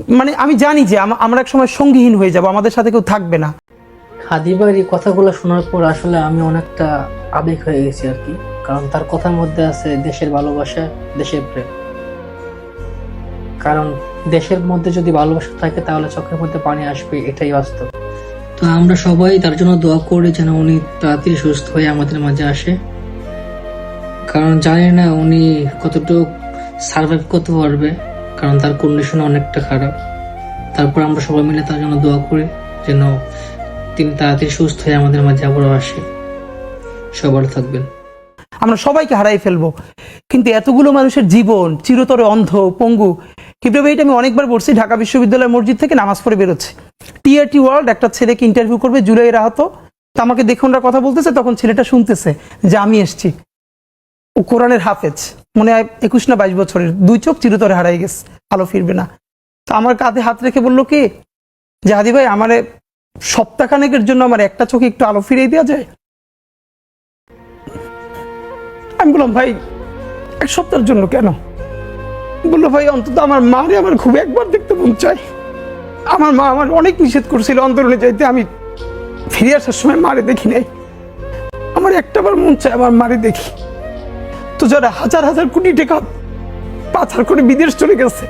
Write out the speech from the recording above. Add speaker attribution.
Speaker 1: মানে আমি জানি যে আমরা এক সময় সঙ্গীহীন হয়ে যাব, আমাদের সাথে কেউ থাকবে না।
Speaker 2: হাদিবার এই কথাগুলো শোনার পর আসলে আমি অনেকটা আবেগ হয়ে গেছি আর কি, কারণ তার কথার মধ্যে আছে দেশের ভালোবাসা, দেশের প্রেম। কারণ দেশের মধ্যে যদি ভালোবাসা থাকে তাহলে চোখের মধ্যে পানি আসবে, এটাই বাস্তব। তো আমরা সবাই তার জন্য দোয়া করি যেন উনি তাড়াতাড়ি সুস্থ হয়ে আমাদের মাঝে আসে, কারণ জানি না উনি কতটুকু সার্ভাইভ করতে পারবে, কারণ তার কন্ডিশন অনেকটা খারাপ। তারপর আমরা সবাই মিলে তার জন্য দোয়া করি যেন তিনি তাড়াতাড়ি সুস্থ হয়ে আমাদের মাঝে আবারও আসে। সবার থাকবেন।
Speaker 1: আমরা সবাইকে হারাই ফেলবো, কিন্তু এতগুলো মানুষের জীবন চিরতরে অন্ধ পঙ্গু। কিভাবে ভাই, এটা আমি অনেকবার বলছি, ঢাকা বিশ্ববিদ্যালয় মসজিদ থেকে নামাজ পড়ে বেরোচ্ছে, টিআরটি ওয়ার্ল্ড একটা ছেলেকে ইন্টারভিউ করবে জুলাইয়ের আহত, তা আমাকে দেখে ওনারা কথা বলতেছে, তখন ছেলেটা শুনতেছে যে আমি এসছি। ও কোরআনের হাফেজ, মনে হয় 21 না 22 বছরের, 2 চোখ চিরতরে হারাই গেছে, ভালো ফিরবে না। তো আমার কাঁধে হাত রেখে বললো কি যে হাদি ভাই, আমার সপ্তাহখানেকের জন্য আমার একটা চোখে একটু আলো ফিরিয়ে দেওয়া যায়। আমি বললাম ভাই 1 সপ্তাহের জন্য কেন? বললো ভাই অন্তত আমার মারে আমার খুব একবার দেখতে মন চাই। আমার মা আমার অনেক নিষেধ করছিল অন্তরণে যাইতে, আমি ফিরে আসার সময় মারে দেখি নাই, আমার একটাবার মন চায় আমার মারে দেখি। তো যারা হাজার হাজার কোটি টাকা পাচার করে বিদেশ চলে গেছে,